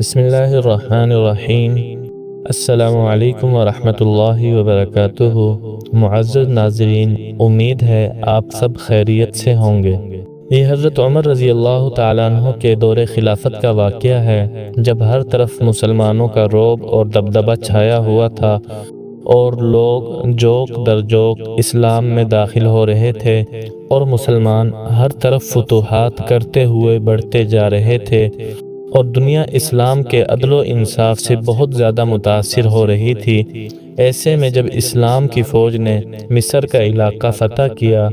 بسم اللہ الرحمن الرحیم۔ السلام علیکم ورحمۃ اللہ وبرکاتہ۔ معزز ناظرین، امید ہے آپ سب خیریت سے ہوں گے۔ یہ حضرت عمر رضی اللہ تعالیٰ عنہ کے دور خلافت کا واقعہ ہے، جب ہر طرف مسلمانوں کا رعب اور دبدبہ چھایا ہوا تھا اور لوگ جوک در جوک اسلام میں داخل ہو رہے تھے اور مسلمان ہر طرف فتوحات کرتے ہوئے بڑھتے جا رہے تھے اور دنیا اسلام کے عدل و انصاف سے بہت زیادہ متاثر ہو رہی تھی۔ ایسے میں جب اسلام کی فوج نے مصر کا علاقہ فتح کیا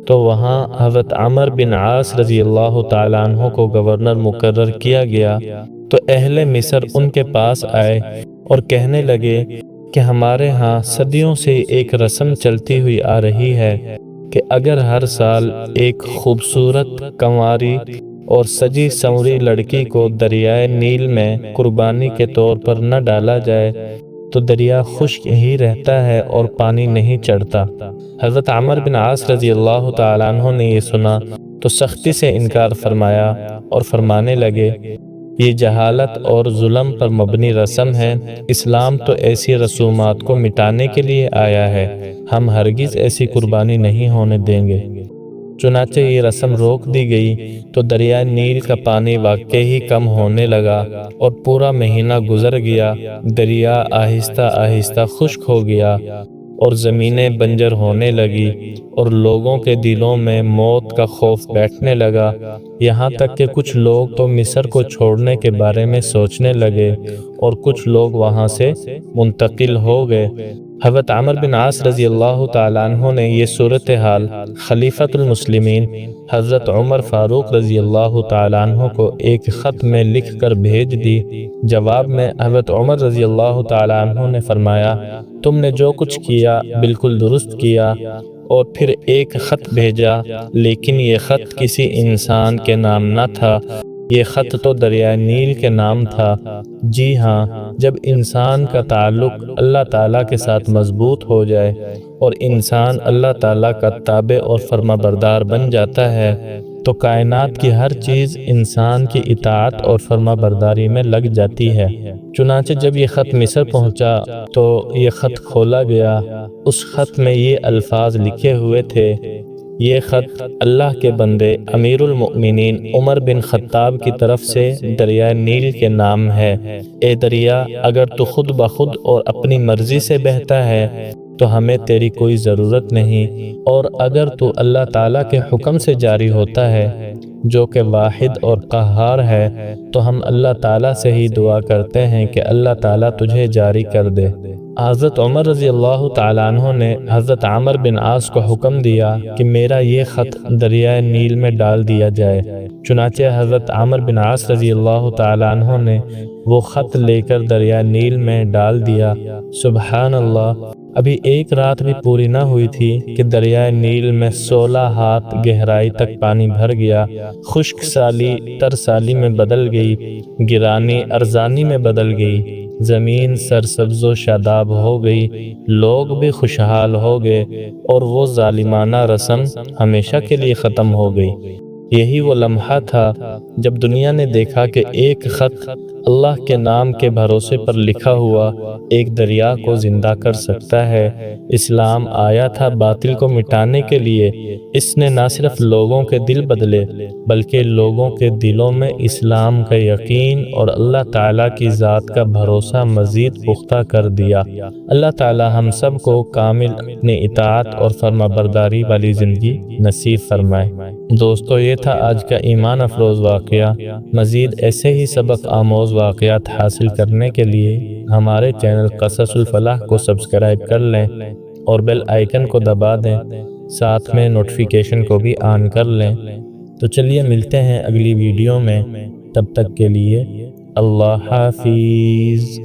تو وہاں حضرت عمر بن عاص رضی اللہ تعالیٰ عنہ کو گورنر مقرر کیا گیا، تو اہل مصر ان کے پاس آئے اور کہنے لگے کہ ہمارے ہاں صدیوں سے ایک رسم چلتی ہوئی آ رہی ہے کہ اگر ہر سال ایک خوبصورت کنواری اور سجی سنوری لڑکی کو دریائے نیل میں قربانی کے طور پر نہ ڈالا جائے تو دریا خشک ہی رہتا ہے اور پانی نہیں چڑھتا۔ حضرت عمر بن عاص رضی اللہ تعالیٰ عنہ نے یہ سنا تو سختی سے انکار فرمایا اور فرمانے لگے، یہ جہالت اور ظلم پر مبنی رسم ہے، اسلام تو ایسی رسومات کو مٹانے کے لیے آیا ہے، ہم ہرگز ایسی قربانی نہیں ہونے دیں گے۔ چنانچہ یہ رسم روک دی گئی تو دریائے نیل کا پانی واقعی ہی کم ہونے لگا اور پورا مہینہ گزر گیا، دریا آہستہ آہستہ خشک ہو گیا اور زمینیں بنجر ہونے لگی اور لوگوں کے دلوں میں موت کا خوف بیٹھنے لگا، یہاں تک کہ کچھ لوگ تو مصر کو چھوڑنے کے بارے میں سوچنے لگے اور کچھ لوگ وہاں سے منتقل ہو گئے۔ حضرت عمر بن عاص رضی اللہ تعالیٰ عنہ نے یہ صورتحال خلیفۃ المسلمین حضرت عمر فاروق رضی اللہ تعالیٰ عنہ کو ایک خط میں لکھ کر بھیج دی۔ جواب میں حضرت عمر رضی اللہ تعالیٰ عنہ نے فرمایا، تم نے جو کچھ کیا بالکل درست کیا، اور پھر ایک خط بھیجا، لیکن یہ خط کسی انسان کے نام نہ تھا، یہ خط تو دریائے نیل کے نام تھا۔ جی ہاں، جب انسان کا تعلق اللہ تعالیٰ کے ساتھ مضبوط ہو جائے اور انسان اللہ تعالیٰ کا تابع اور فرما بردار بن جاتا ہے تو کائنات کی ہر چیز انسان کی اطاعت اور فرما برداری میں لگ جاتی ہے۔ چنانچہ جب یہ خط مصر پہنچا تو یہ خط کھولا گیا، اس خط میں یہ الفاظ لکھے ہوئے تھے، یہ خط اللہ کے بندے امیر المؤمنین عمر بن خطاب کی طرف سے دریائے نیل کے نام ہے۔ اے دریا، اگر تو خود بخود اور اپنی مرضی سے بہتا ہے تو ہمیں تیری کوئی ضرورت نہیں، اور اگر تو اللہ تعالیٰ کے حکم سے جاری ہوتا ہے جو کہ واحد اور قہار ہے تو ہم اللہ تعالیٰ سے ہی دعا کرتے ہیں کہ اللہ تعالیٰ تجھے جاری کر دے۔ حضرت عمر رضی اللہ تعالیٰ عنہ نے حضرت عمر بن عاص کو حکم دیا کہ میرا یہ خط دریائے نیل میں ڈال دیا جائے۔ چنانچہ حضرت عمر بن عاص رضی اللہ تعالیٰ عنہ نے وہ خط لے کر دریائے نیل میں ڈال دیا۔ سبحان اللہ، ابھی ایک رات بھی پوری نہ ہوئی تھی کہ دریائے نیل میں 16 ہاتھ گہرائی تک پانی بھر گیا، خشک سالی تر سالی میں بدل گئی، گرانی ارزانی میں بدل گئی، زمین سرسبز و شاداب ہو گئی، لوگ بھی خوشحال ہو گئے اور وہ ظالمانہ رسم ہمیشہ کے لیے ختم ہو گئی۔ یہی وہ لمحہ تھا جب دنیا نے دیکھا کہ ایک خط اللہ کے نام کے بھروسے پر لکھا ہوا ایک دریا کو زندہ کر سکتا ہے۔ اسلام آیا تھا باطل کو مٹانے کے لیے، اس نے نہ صرف لوگوں کے دل بدلے بلکہ لوگوں کے دلوں میں اسلام کا یقین اور اللہ تعالیٰ کی ذات کا بھروسہ مزید پختہ کر دیا۔ اللہ تعالیٰ ہم سب کو کامل اپنی اطاعت اور فرما برداری والی زندگی نصیب فرمائے۔ دوستو، یہ تھا آج کا ایمان افروز واقعہ۔ مزید ایسے ہی سبق آموز واقعات حاصل کرنے کے لیے ہمارے چینل قصص الفلاح کو سبسکرائب کر لیں اور بیل آئیکن کو دبا دیں، ساتھ میں نوٹیفیکیشن کو بھی آن کر لیں۔ تو چلیے ملتے ہیں اگلی ویڈیو میں، تب تک کے لیے اللہ حافظ۔